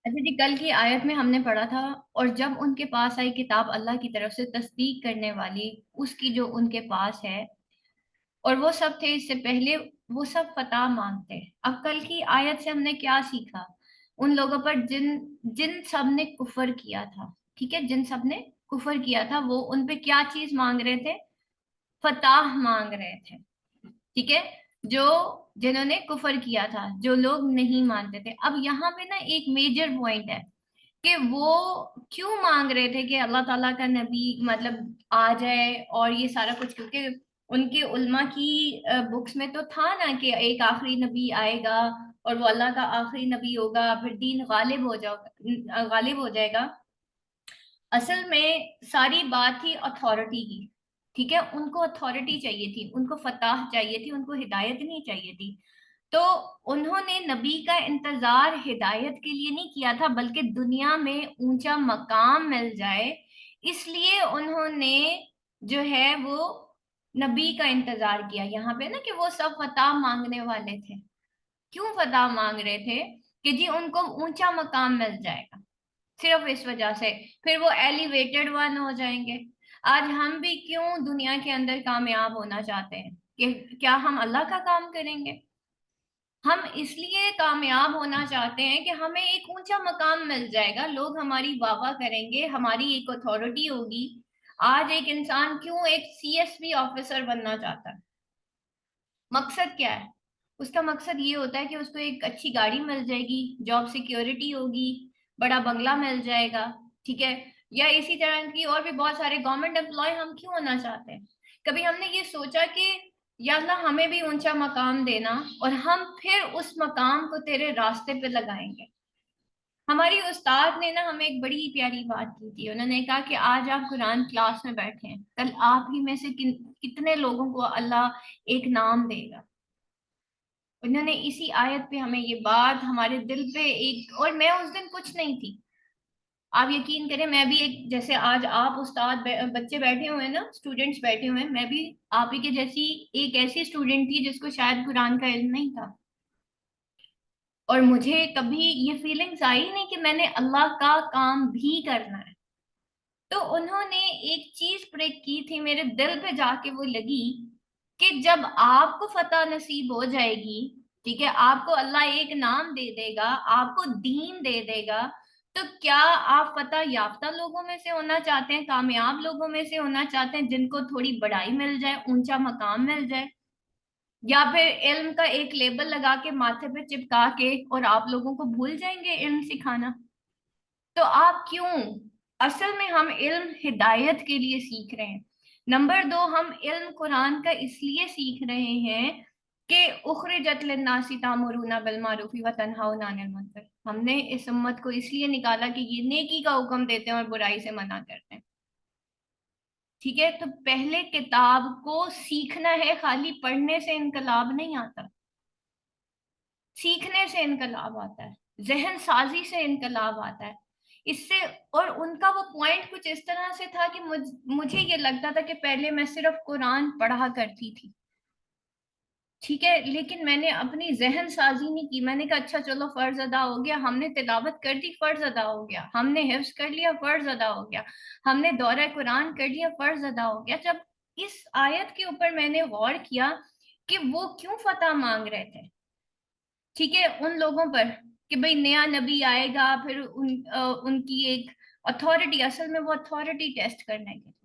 اچھا جی، کل کی آیت میں ہم نے پڑھا تھا، اور جب ان کے پاس آئی کتاب اللہ کی طرف سے تصدیق کرنے والی اس کی جو ان کے پاس ہے، اور وہ سب تھے اس سے پہلے، وہ سب فتح مانگتے ہیں۔ اب کل کی آیت سے ہم نے کیا سیکھا؟ ان لوگوں پر جن جن سب نے کفر کیا تھا، ٹھیک ہے، جن سب نے کفر کیا تھا، وہ ان پہ کیا چیز مانگ رہے تھے؟ فتح مانگ رہے تھے، ٹھیک ہے، جو جنہوں نے کفر کیا تھا، جو لوگ نہیں مانتے تھے۔ اب یہاں پہ نا ایک میجر پوائنٹ ہے کہ وہ کیوں مانگ رہے تھے کہ اللہ تعالیٰ کا نبی مطلب آ جائے اور یہ سارا کچھ، کیونکہ ان کے علماء کی بکس میں تو تھا نا کہ ایک آخری نبی آئے گا اور وہ اللہ کا آخری نبی ہوگا، پھر دین غالب ہو جائے گا۔ اصل میں ساری بات تھی اتھارٹی کی، ٹھیک ہے، ان کو اتھارٹی چاہیے تھی، ان کو فتح چاہیے تھی، ان کو ہدایت نہیں چاہیے تھی۔ تو انہوں نے نبی کا انتظار ہدایت کے لیے نہیں کیا تھا، بلکہ دنیا میں اونچا مقام مل جائے، اس لیے انہوں نے جو ہے وہ نبی کا انتظار کیا۔ یہاں پہ نا کہ وہ سب فتح مانگنے والے تھے، کیوں فتح مانگ رہے تھے؟ کہ جی ان کو اونچا مقام مل جائے گا، صرف اس وجہ سے، پھر وہ ایلیویٹڈ ون ہو جائیں گے۔ آج ہم بھی کیوں دنیا کے اندر کامیاب ہونا چاہتے ہیں؟ کہ کیا ہم اللہ کا کام کریں گے؟ ہم اس لیے کامیاب ہونا چاہتے ہیں کہ ہمیں ایک اونچا مقام مل جائے گا، لوگ ہماری واہ واہ کریں گے، ہماری ایک اتھارٹی ہوگی۔ آج ایک انسان کیوں ایک سی ایس پی آفیسر بننا چاہتا ہے؟ مقصد کیا ہے اس کا؟ مقصد یہ ہوتا ہے کہ اس کو ایک اچھی گاڑی مل جائے گی، جاب سیکیورٹی ہوگی، بڑا بنگلہ مل جائے گا، ٹھیک ہے، یا اسی طرح کی اور بھی بہت سارے گورنمنٹ امپلائی ہم کیوں ہونا چاہتے ہیں؟ کبھی ہم نے یہ سوچا کہ یا اللہ ہمیں بھی اونچا مقام دینا اور ہم پھر اس مقام کو تیرے راستے پہ لگائیں گے؟ ہماری استاد نے نا ہمیں ایک بڑی پیاری بات کی تھی، انہوں نے کہا کہ آج آپ قرآن کلاس میں بیٹھے ہیں، کل آپ ہی میں سے کتنے لوگوں کو اللہ ایک نام دے گا۔ انہوں نے اسی آیت پہ ہمیں یہ بات ہمارے دل پہ ایک، اور میں اس دن کچھ نہیں تھی، آپ یقین کریں، میں بھی ایک جیسے آج آپ استاد بچے بیٹھے ہوئے ہیں نا، اسٹوڈینٹس بیٹھے ہوئے ہیں، میں بھی آپ ہی کے جیسی ایک ایسی اسٹوڈینٹ تھی جس کو شاید قرآن کا علم نہیں تھا، اور مجھے کبھی یہ فیلنگز آئی نہیں کہ میں نے اللہ کا کام بھی کرنا ہے۔ تو انہوں نے ایک چیز پریک کی تھی میرے دل پہ جا کے، وہ لگی کہ جب آپ کو فتح نصیب ہو جائے گی، ٹھیک ہے، آپ کو اللہ ایک نام دے دے گا، آپ کو دین دے دے گا، تو کیا آپ فتح یافتہ لوگوں میں سے ہونا چاہتے ہیں، کامیاب لوگوں میں سے ہونا چاہتے ہیں، جن کو تھوڑی بڑائی مل جائے، اونچا مقام مل جائے، یا پھر علم کا ایک لیبل لگا کے ماتھے پہ چپکا کے اور آپ لوگوں کو بھول جائیں گے علم سکھانا؟ تو آپ کیوں؟ اصل میں ہم علم ہدایت کے لیے سیکھ رہے ہیں۔ نمبر دو، ہم علم قرآن کا اس لیے سیکھ رہے ہیں کہ اخرجت للناس تامرون بالمعروف وتنہون عن المنکر، ہم نے اس امت کو اس لیے نکالا کہ یہ نیکی کا حکم دیتے ہیں اور برائی سے منع کرتے ہیں، ٹھیک ہے۔ تو پہلے کتاب کو سیکھنا ہے، خالی پڑھنے سے انقلاب نہیں آتا، سیکھنے سے انقلاب آتا ہے، ذہن سازی سے انقلاب آتا ہے اس سے۔ اور ان کا وہ پوائنٹ کچھ اس طرح سے تھا کہ مجھے یہ لگتا تھا کہ پہلے میں صرف قرآن پڑھا کرتی تھی، ٹھیک ہے، لیکن میں نے اپنی ذہن سازی نہیں کی، میں نے کہا اچھا چلو فرض ادا ہو گیا، ہم نے تلاوت کر دی، فرض ادا ہو گیا، ہم نے حفظ کر لیا، فرض ادا ہو گیا، ہم نے دورہ قرآن کر لیا، فرض ادا ہو گیا۔ جب اس آیت کے اوپر میں نے غور کیا کہ وہ کیوں فتح مانگ رہے تھے، ٹھیک ہے، ان لوگوں پر کہ بھئی نیا نبی آئے گا، پھر ان کی ایک اتھارٹی، اصل میں وہ اتھارٹی ٹیسٹ کرنے کے لیے،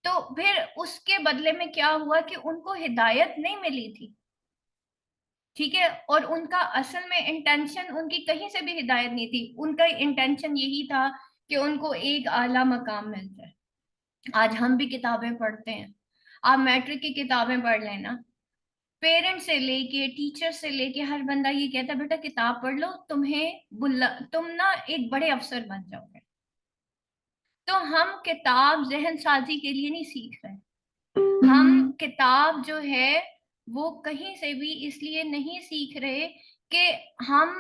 تو پھر اس کے بدلے میں کیا ہوا کہ ان کو ہدایت نہیں ملی تھی، ٹھیک ہے، اور ان کا اصل میں انٹینشن، ان کی کہیں سے بھی ہدایت نہیں تھی، ان کا انٹینشن یہی تھا کہ ان کو ایک اعلیٰ مقام مل جائے۔ آج ہم بھی کتابیں پڑھتے ہیں، آپ میٹرک کی کتابیں پڑھ لینا، پیرنٹ سے لے کے ٹیچر سے لے کے ہر بندہ یہ کہتا ہے بیٹا کتاب پڑھ لو، تم نا ایک بڑے افسر بن جاؤ گے۔ تو ہم کتاب ذہن سازی کے لیے نہیں سیکھ رہے، ہم کتاب جو ہے وہ کہیں سے بھی اس لیے نہیں سیکھ رہے کہ ہم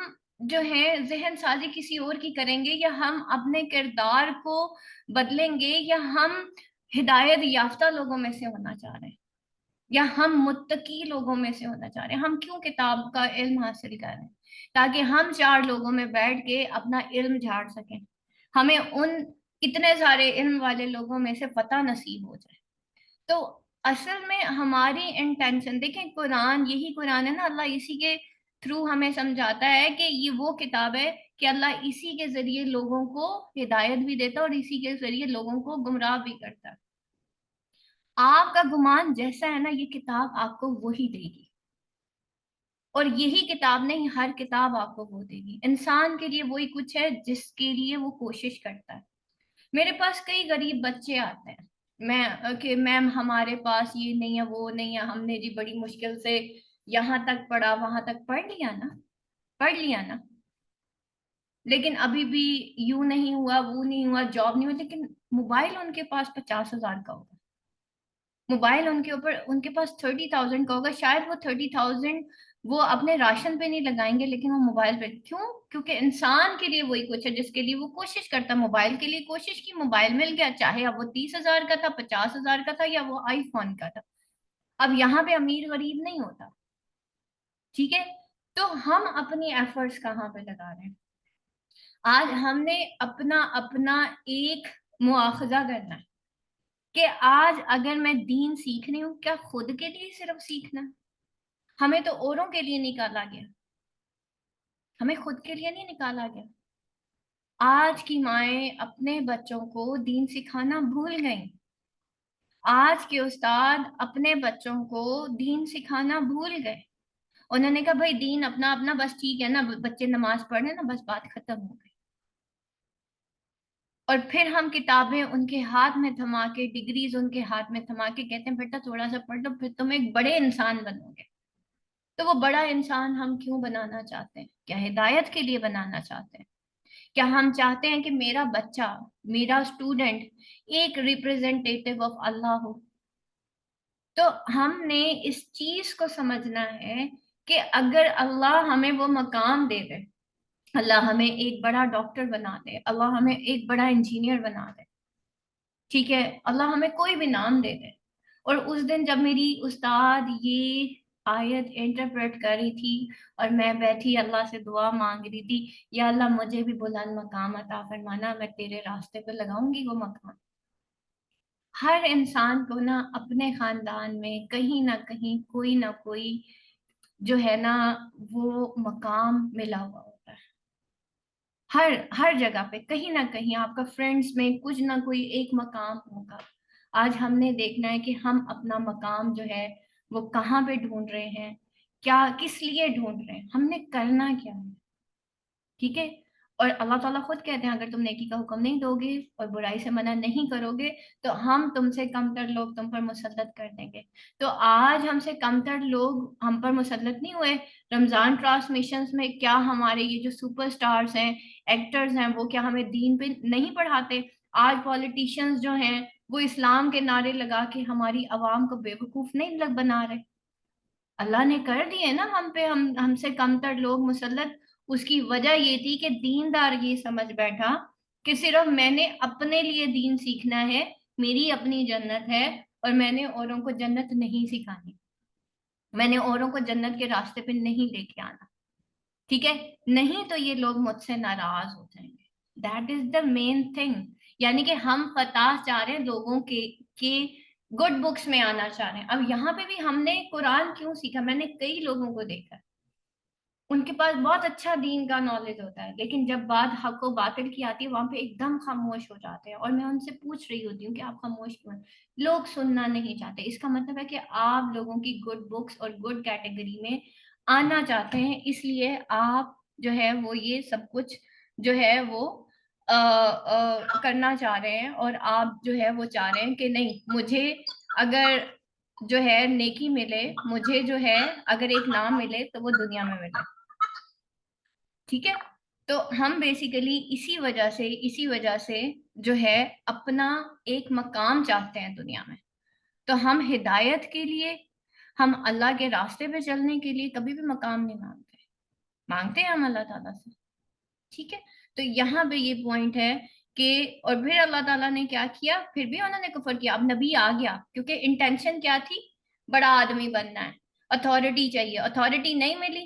جو ہے ذہن سازی کسی اور کی کریں گے، یا ہم اپنے کردار کو بدلیں گے، یا ہم ہدایت یافتہ لوگوں میں سے ہونا چاہ رہے ہیں، یا ہم متقی لوگوں میں سے ہونا چاہ رہے ہیں۔ ہم کیوں کتاب کا علم حاصل کر رہے ہیں؟ تاکہ ہم 4 لوگوں میں بیٹھ کے اپنا علم جھاڑ سکیں، ہمیں ان اتنے سارے علم والے لوگوں میں سے فتح نصیب ہو جائے۔ تو اصل میں ہماری انٹینشن دیکھیں، قرآن، یہی قرآن ہے نا، اللہ اسی کے تھرو ہمیں سمجھاتا ہے کہ یہ وہ کتاب ہے کہ اللہ اسی کے ذریعے لوگوں کو ہدایت بھی دیتا ہے اور اسی کے ذریعے لوگوں کو گمراہ بھی کرتا ہے۔ آپ کا گمان جیسا ہے نا، یہ کتاب آپ کو وہی دے گی، اور یہی کتاب نہیں، ہر کتاب آپ کو وہ دے گی۔ انسان کے لیے وہی کچھ ہے جس کے لیے وہ کوشش کرتا ہے۔ میرے پاس کئی غریب بچے آتے ہیں، میں کہ میم ہمارے پاس یہ نہیں ہے، وہ نہیں ہے، ہم نے جی بڑی مشکل سے یہاں تک پڑھا، وہاں تک پڑھ لیا نا، پڑھ لیا نا، لیکن ابھی بھی یوں نہیں ہوا، وہ نہیں ہوا، جاب نہیں ہوا، لیکن موبائل ان کے پاس 50,000 کا ہوگا، موبائل ان کے اوپر، ان کے پاس 30,000 کا ہوگا، شاید وہ 30,000 وہ اپنے راشن پہ نہیں لگائیں گے، لیکن وہ موبائل پہ کیوں؟ کیونکہ انسان کے لیے وہی کچھ ہے جس کے لیے وہ کوشش کرتا ہے۔ موبائل کے لیے کوشش کی، موبائل مل گیا، چاہے اب وہ 30,000 کا تھا، 50,000 کا تھا، یا وہ آئی فون کا تھا۔ اب یہاں پہ امیر غریب نہیں ہوتا، ٹھیک ہے؟ تو ہم اپنی ایفرٹس کہاں پہ لگا رہے ہیں؟ آج ہم نے اپنا اپنا ایک مواخذہ کرنا ہے کہ آج اگر میں دین سیکھ رہی ہوں، کیا خود کے لیے صرف سیکھنا؟ ہمیں تو اوروں کے لیے نکالا گیا، ہمیں خود کے لیے نہیں نکالا گیا۔ آج کی مائیں اپنے بچوں کو دین سکھانا بھول گئیں، آج کے استاد اپنے بچوں کو دین سکھانا بھول گئے۔ انہوں نے کہا بھائی دین اپنا اپنا، بس ٹھیک ہے نا، بچے نماز پڑھ رہے نا، بس بات ختم ہو گئی۔ اور پھر ہم کتابیں ان کے ہاتھ میں تھما کے، ڈگریز ان کے ہاتھ میں تھما کے کہتے ہیں بیٹا تھوڑا سا پڑھ لو، پھر تم ایک بڑے انسان بنو گے۔ تو وہ بڑا انسان ہم کیوں بنانا چاہتے ہیں؟ کیا ہدایت کے لیے بنانا چاہتے ہیں؟ کیا ہم چاہتے ہیں کہ میرا بچہ، میرا اسٹوڈنٹ ایک ریپرزینٹیٹیو آف اللہ ہو؟ تو ہم نے اس چیز کو سمجھنا ہے کہ اگر اللہ ہمیں وہ مقام دے دے، اللہ ہمیں ایک بڑا ڈاکٹر بنا دے، اللہ ہمیں ایک بڑا انجینئر بنا دے، ٹھیک ہے، اللہ ہمیں کوئی بھی نام دے دے، اور اس دن جب میری استاد یہ آیت انٹرپریٹ کر رہی تھی اور میں بیٹھی اللہ سے دعا مانگ رہی تھی، یا اللہ مجھے بھی بلند مقام عطا فرمانا، میں تیرے راستے پہ لگاؤں گی وہ مقام۔ ہر انسان کو نا اپنے خاندان میں کہیں نہ کہیں کوئی نہ کوئی جو ہے نا وہ مقام ملا ہوا ہوتا ہے، ہر جگہ پہ کہیں نہ کہیں آپ کا فرینڈس میں کچھ نہ کوئی ایک مقام ہوگا۔ آج ہم نے دیکھنا ہے کہ ہم اپنا مقام جو ہے وہ کہاں پہ ڈھونڈ رہے ہیں، کیا کس لیے ڈھونڈ رہے ہیں، ہم نے کرنا کیا ہے، ٹھیک ہے؟ اور اللہ تعالیٰ خود کہتے ہیں اگر تم نیکی کا حکم نہیں دو گے اور برائی سے منع نہیں کرو گے تو ہم تم سے کم تر لوگ تم پر مسلط کر دیں گے۔ تو آج ہم سے کم تر لوگ ہم پر مسلط نہیں ہوئے۔ رمضان ٹرانسمیشنز میں کیا ہمارے یہ جو سپر سٹارز ہیں، ایکٹرز ہیں، وہ کیا ہمیں دین پہ نہیں پڑھاتے؟ آج پولیٹیشینز جو ہیں وہ اسلام کے نعرے لگا کے ہماری عوام کو بیوقوف نہیں بنا رہے؟ اللہ نے کر دیے نا ہم پہ، ہم سے کم تر لوگ مسلط۔ اس کی وجہ یہ تھی کہ دیندار یہ سمجھ بیٹھا کہ صرف میں نے اپنے لیے دین سیکھنا ہے، میری اپنی جنت ہے، اور میں نے اوروں کو جنت نہیں سکھانی، میں نے اوروں کو جنت کے راستے پہ نہیں لے کے آنا، ٹھیک ہے؟ نہیں تو یہ لوگ مجھ سے ناراض ہو جائیں گے، that is the main thing. یعنی کہ ہم فتح چاہ رہے ہیں لوگوں کے گڈ بکس میں آنا چاہ رہے ہیں۔ اب یہاں پہ بھی ہم نے قرآن کیوں سیکھا؟ میں نے کئی لوگوں کو دیکھا، ان کے پاس بہت اچھا دین کا نالج ہوتا ہے، لیکن جب بات حق و باطل کی آتی ہے وہاں پہ ایک دم خاموش ہو جاتے ہیں، اور میں ان سے پوچھ رہی ہوتی ہوں کہ آپ خاموش کیوں ہیں؟ لوگ سننا نہیں چاہتے۔ اس کا مطلب ہے کہ آپ لوگوں کی گڈ بکس اور گڈ کیٹیگری میں آنا چاہتے ہیں، اس لیے آپ جو ہے وہ یہ سب کچھ جو ہے وہ کرنا چاہ رہے ہیں، اور آپ جو ہے وہ چاہ رہے ہیں کہ نہیں، مجھے اگر جو ہے نیکی ملے، مجھے جو ہے اگر ایک نام ملے تو وہ دنیا میں ملے، ٹھیک ہے؟ تو ہم بیسیکلی اسی وجہ سے جو ہے اپنا ایک مقام چاہتے ہیں دنیا میں۔ تو ہم ہدایت کے لیے، ہم اللہ کے راستے پہ چلنے کے لیے کبھی بھی مقام نہیں مانگتے ہیں ہم اللہ تعالیٰ سے، ٹھیک ہے؟ تو یہاں پہ یہ پوائنٹ ہے کہ اور پھر اللہ تعالیٰ نے کیا کیا؟ پھر بھی انہوں نے کفر کیا۔ اب نبی آ گیا، کیونکہ انٹینشن کیا تھی؟ بڑا آدمی بننا ہے، اتھارٹی چاہیے، اتھارٹی نہیں ملی،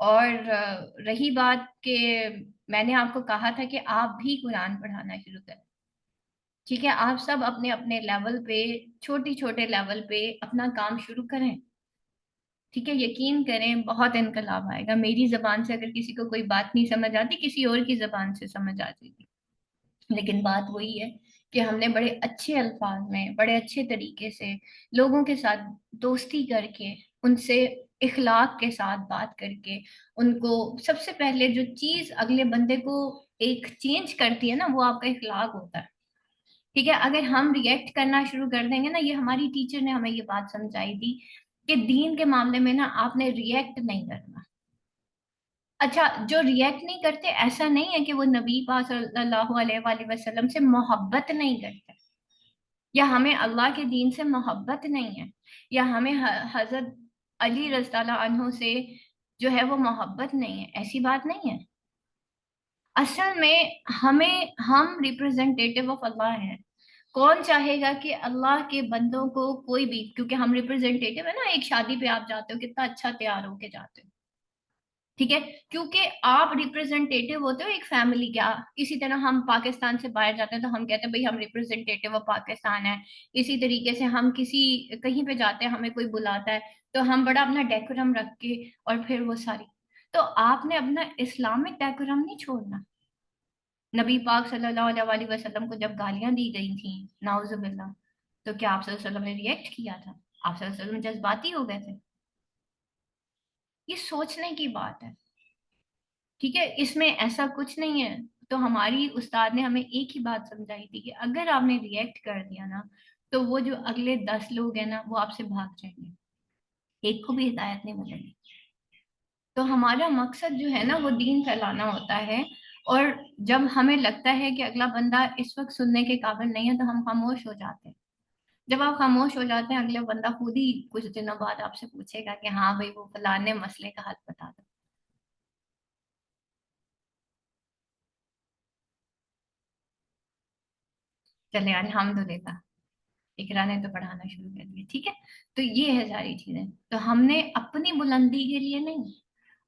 اور رہی بات کہ میں نے آپ کو کہا تھا کہ آپ بھی قرآن پڑھانا شروع کریں، ٹھیک ہے؟ آپ سب اپنے اپنے لیول پہ، چھوٹی چھوٹے لیول پہ اپنا کام شروع کریں، ٹھیک ہے؟ یقین کریں بہت انقلاب آئے گا. میری زبان سے اگر کسی کو کوئی بات نہیں سمجھ آتی، کسی اور کی زبان سے سمجھ آ جائے گی. لیکن بات وہی ہے کہ ہم نے بڑے اچھے الفاظ میں، بڑے اچھے طریقے سے لوگوں کے ساتھ دوستی کر کے، ان سے اخلاق کے ساتھ بات کر کے، ان کو سب سے پہلے جو چیز اگلے بندے کو ایک چینج کرتی ہے نا، وہ آپ کا اخلاق ہوتا ہے. ٹھیک ہے؟ اگر ہم ریئیکٹ کرنا شروع کر دیں گے نا، یہ ہماری ٹیچر نے ہمیں یہ بات سمجھائی تھی کہ دین کے معاملے میں نا آپ نے ریئیکٹ نہیں کرنا. اچھا، جو ریئیکٹ نہیں کرتے ایسا نہیں ہے کہ وہ نبی پاک صلی اللہ علیہ وآلہ وسلم سے محبت نہیں کرتے، یا ہمیں اللہ کے دین سے محبت نہیں ہے، یا ہمیں حضرت علی رضی اللہ عنہ سے جو ہے وہ محبت نہیں ہے. ایسی بات نہیں ہے. اصل میں ہم ریپرزینٹیٹیو آف اللہ ہیں. کون چاہے گا کہ اللہ کے بندوں کو کوئی بھی، کیونکہ ہم ریپرزینٹیٹیو ہے نا، ایک شادی پہ آپ جاتے ہو کتنا اچھا تیار ہو کے جاتے ہو، ٹھیک ہے؟ کیونکہ آپ ریپرزینٹیٹیو ہوتے ہو ایک فیملی کا. اسی طرح ہم پاکستان سے باہر جاتے ہیں تو ہم کہتے ہیں بھئی ہم ریپرزینٹیٹیو آف پاکستان ہیں. اسی طریقے سے ہم کسی کہیں پہ جاتے ہیں، ہمیں کوئی بلاتا ہے تو ہم بڑا اپنا ڈیکورم رکھ کے، اور پھر وہ ساری. تو آپ نے اپنا اسلامک ڈیکورم نہیں چھوڑنا. نبی پاک صلی اللہ علیہ وآلہ وسلم کو جب گالیاں دی گئی تھیں، نعوذ باللہ، تو کیا آپ صلی اللہ علیہ وسلم نے ریئیکٹ کیا تھا؟ آپ صلی اللہ علیہ وسلم جذباتی ہو گئے تھے؟ یہ سوچنے کی بات ہے، ٹھیک ہے؟ اس میں ایسا کچھ نہیں ہے. تو ہماری استاد نے ہمیں ایک ہی بات سمجھائی تھی کہ اگر آپ نے ریئیکٹ کر دیا نا، تو وہ جو اگلے 10 لوگ ہیں نا، وہ آپ سے بھاگ جائیں گے، ایک کو بھی ہدایت نہیں ملے گی. تو ہمارا مقصد جو ہے نا وہ دین پھیلانا ہوتا ہے. اور جب ہمیں لگتا ہے کہ اگلا بندہ اس وقت سننے کے قابل نہیں ہے تو ہم خاموش ہو جاتے ہیں. جب آپ خاموش ہو جاتے ہیں، اگلا بندہ خود ہی کچھ دنوں بعد آپ سے پوچھے گا کہ ہاں بھائی وہ فلانے مسئلے کا حل بتا دو. چلے الحمدللہ، اقرا نے تو پڑھانا شروع کر دیا، ٹھیک ہے؟ تو یہ ہے ساری چیزیں. تو ہم نے اپنی بلندی کے لیے نہیں،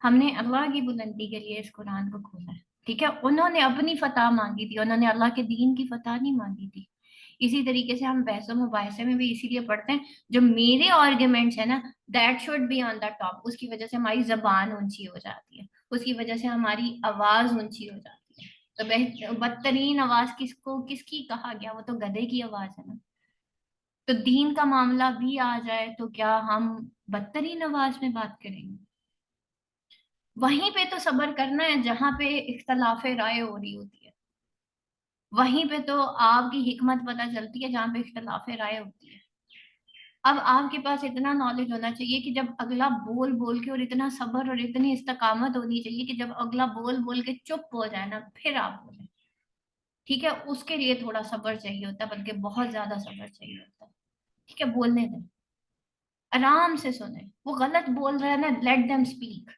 ہم نے اللہ کی بلندی کے لیے اس قرآن کو کھولا ہے. ٹھیک ہے؟ انہوں نے اپنی فتح مانگی تھی، انہوں نے اللہ کے دین کی فتح نہیں مانگی تھی. اسی طریقے سے ہم بحث و مباحثے میں بھی اسی لیے پڑھتے ہیں جو میرے آرگیومنٹس ہیں نا، that should be on the top. اس کی وجہ سے ہماری زبان اونچی ہو جاتی ہے، اس کی وجہ سے ہماری آواز اونچی ہو جاتی ہے. تو بدترین آواز کس کو، کس کی کہا گیا؟ وہ تو گدھے کی آواز ہے نا. تو دین کا معاملہ بھی آ جائے تو کیا ہم بدترین آواز میں بات کریں گے؟ وہیں پہ تو صبر کرنا ہے جہاں پہ اختلاف رائے ہو رہی ہوتی ہے. وہیں پہ تو آپ کی حکمت پتہ چلتی ہے جہاں پہ اختلاف رائے ہوتی ہے. اب آپ کے پاس اتنا نالج ہونا چاہیے کہ جب اگلا بول بول کے، اور اتنا صبر اور اتنی استقامت ہونی چاہیے کہ جب اگلا بول بول کے چپ ہو جائے نا، پھر آپ بولیں. ٹھیک ہے؟ اس کے لیے تھوڑا صبر چاہیے ہوتا ہے، بلکہ بہت زیادہ صبر چاہیے ہوتا ہے. ٹھیک ہے؟ بولنے دیں، آرام سے سنیں. وہ غلط بول رہے ہیں نا، لیٹ دیم اسپیک.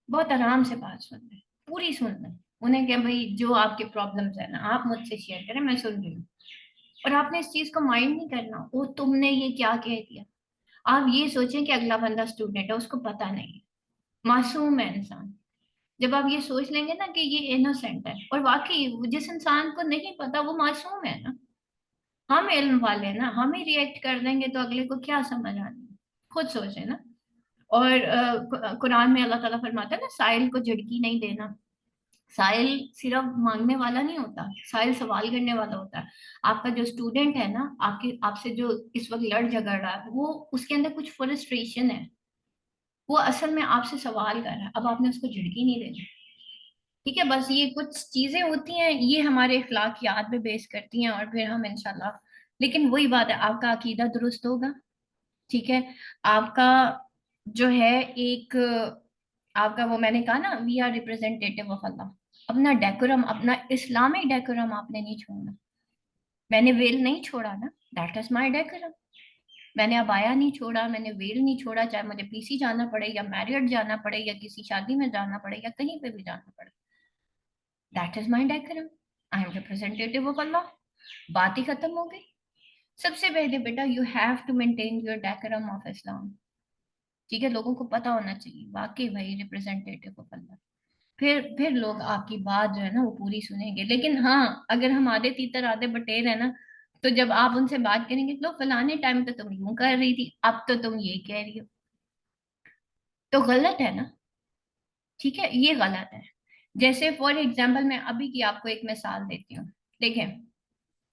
بہت آرام سے بات سن لیں، پوری سن لیں. انہیں کہ بھائی جو آپ کے پرابلمس ہیں نا، آپ مجھ سے شیئر کریں، میں سن رہی ہوں. اور آپ نے اس چیز کو مائنڈ نہیں کرنا وہ تم نے یہ کیا کہہ دیا. آپ یہ سوچیں کہ اگلا بندہ اسٹوڈنٹ ہے، اس کو پتہ نہیں ہے، معصوم ہے انسان. جب آپ یہ سوچ لیں گے نا کہ یہ انوسینٹ ہے، اور واقعی جس انسان کو نہیں پتا وہ معصوم ہے نا. ہم علم والے نا، ہم ہی ریئیکٹ کر دیں گے تو اگلے کو کیا سمجھ آنی ہے؟ خود سوچیں نا. اور قرآن میں اللہ تعالیٰ فرماتا ہے نا، سائل کو جھڑکی نہیں دینا. سائل صرف مانگنے والا نہیں ہوتا، سائل سوال کرنے والا ہوتا ہے. آپ کا جو اسٹوڈنٹ ہے نا، آپ سے جو اس وقت لڑ جھگڑ رہا ہے، وہ اس کے اندر کچھ فرسٹریشن ہے، وہ اصل میں آپ سے سوال کر رہا ہے. اب آپ نے اس کو جھڑکی نہیں دینی. ٹھیک ہے؟ بس یہ کچھ چیزیں ہوتی ہیں، یہ ہمارے اخلاقیات پہ بیس کرتی ہیں، اور پھر ہم انشاءاللہ. لیکن وہی بات ہے، آپ کا عقیدہ درست ہوگا، ٹھیک ہے؟ آپ کا جو ہے ایک، آپ کا وہ میں نے کہا نا، وی آر ریپرزینٹیٹیو آف اللہ. اپنا ڈیکورم، اپنا اسلامک ڈیکورم آپ نے نہیں چھوڑنا. میں نے ویل نہیں چھوڑا نا، دیٹ از مائی ڈیکورم. میں نے ابایا نہیں چھوڑا، میں نے ویل نہیں چھوڑا، چاہے مجھے پی سی جانا پڑے، یا میریٹ جانا پڑے، یا کسی شادی میں جانا پڑے، یا کہیں پہ بھی جانا پڑے. That is my decorum. I am representative of Allah. بات ہی ختم ہو گئی. سب سے پہلے بیٹا، you have to maintain your decorum of Islam. ٹھیک ہے، لوگوں کو پتا ہونا چاہیے واقعی وہی ریپرزینٹیٹیو آف اللہ، پھر لوگ آپ کی بات جو ہے نا وہ پوری سنیں گے. لیکن ہاں، اگر ہم آدھے تیتر آدھے بٹیر ہے نا، تو جب آپ ان سے بات کریں گے، لو فلانے ٹائم تو تم یوں کر رہی تھی، اب تو تم یہ کہہ رہی ہو، تو غلط ہے نا. ٹھیک ہے، یہ غلط ہے. جیسے فار ایگزامپل میں ابھی کی آپ کو ایک مثال دیتی ہوں. دیکھیں،